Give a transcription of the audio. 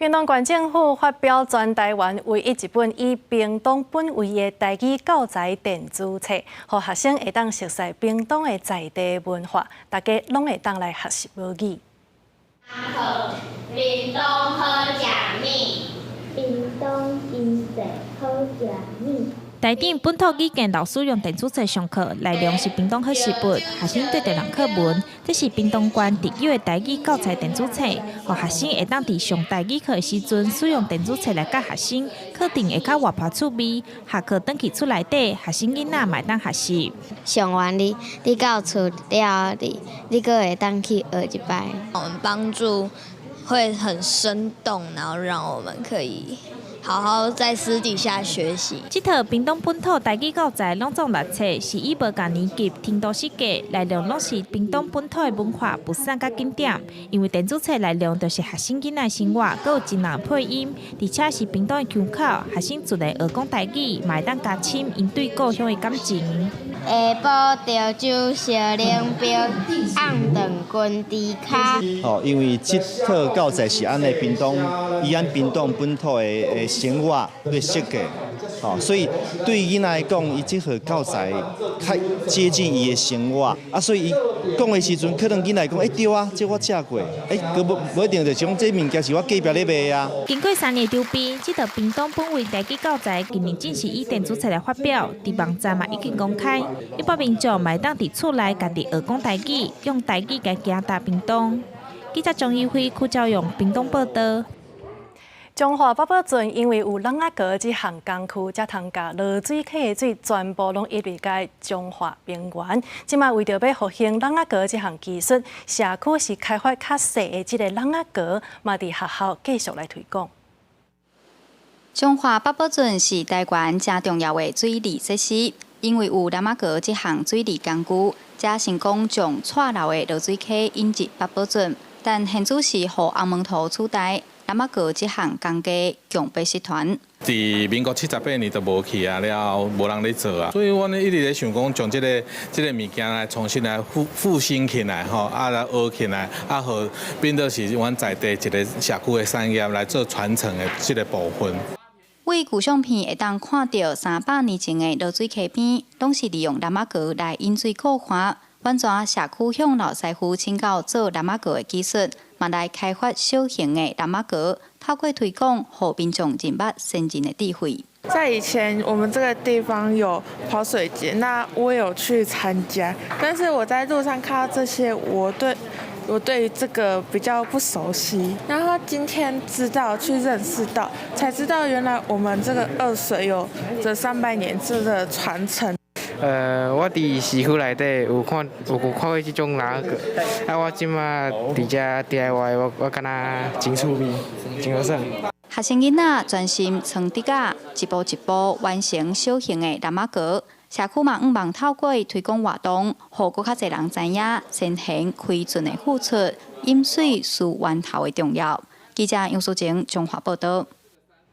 屏东县政府发表全台湾唯一一本以屏东本位的台语教材电子册，让学生会当熟悉屏东的在地文化，大家拢会当来学习母语。屏东好食面，屏东饮食好食面。台顶本土语言老师用电子册上课，内容是屏东好食本，学生对着人课文。这是屏东县特有的台语教材电子册，让学生会当伫上台语课的时阵，使用电子册来教学生，课程会较活泼趣味。下课转去厝内底，学生囡仔嘛会当学习。上完你到厝了，你阁会当去学一摆。我们帮助会很生动，然后让我们可以好好在私底下学习。这套屏东本土台语教材拢总6册，是以无共年级听都设计，内容拢是屏东本土的文化不散甲景点。因为电子册内容就是学生囡仔生活，佮有真人配音，而且是屏东的腔口，学生自然学讲台语，嘛会当加深因对故乡的感情。下晡调酒小冷冰，红长棍猪骹。因为这套教材是按屏东屏东本土的生活去设计，所以对囡仔来讲，伊这套教材较接近伊的生活，所以伊讲的时阵，可能囡仔讲，对啊，这我食过，无一定就讲这物件是我隔壁咧卖啊。经过3年筹备，这套屏东本位台语教材今年正式以电子册来发表，伫网站嘛已经公开，一般民众嘛会当伫厝内家己学讲台语，用台语来行踏屏东。记者张义辉、邱兆勇，屏东报道。中华八宝圳因为有朗雅阁这项工区，才通甲落水溪的水全部拢入个中华平原。即卖为着要复兴朗雅阁这项技术，社区是开发较细的这个朗雅阁，嘛伫学校继续来推广。中华八宝圳是台湾正重要的水利设施，因为有朗雅阁这项水利工具，才成功将错漏的落水溪引入八宝圳。但现主是互红门头取代。朗雅阁这项工艺强白集团，伫民国78年就无去啊，了无人咧做啊，所以我一直咧想讲，将这个物件来重新来复兴起来吼，来学起来，好变做是阮在地一个社区的产业来做传承的这个部分。为旧相片会当看到300年前的落水溪边，拢是利用朗雅阁来引水固化。完全社区向老师傅请教做朗雅阁的技术，嘛来开发小型的朗雅阁，透过推广，让民众认捌先进的智慧。在以前，我们这个地方有跑水节，那我有去参加，但是我在路上看到这些，我对这个比较不熟悉，然后今天知道去认识到，才知道原来我们这个二水有这300年制的传承。我伫市区内底有看过这种朗雅阁，我即马伫遮 DIY， 我感觉真趣味，真好耍。学生囡仔专心床底架，一步一步完成小型的朗雅阁。社区嘛毋忘透过推广活动，互更较侪人知影先贤开船的付出，饮水思源头的重要。记者杨淑晴综合报道。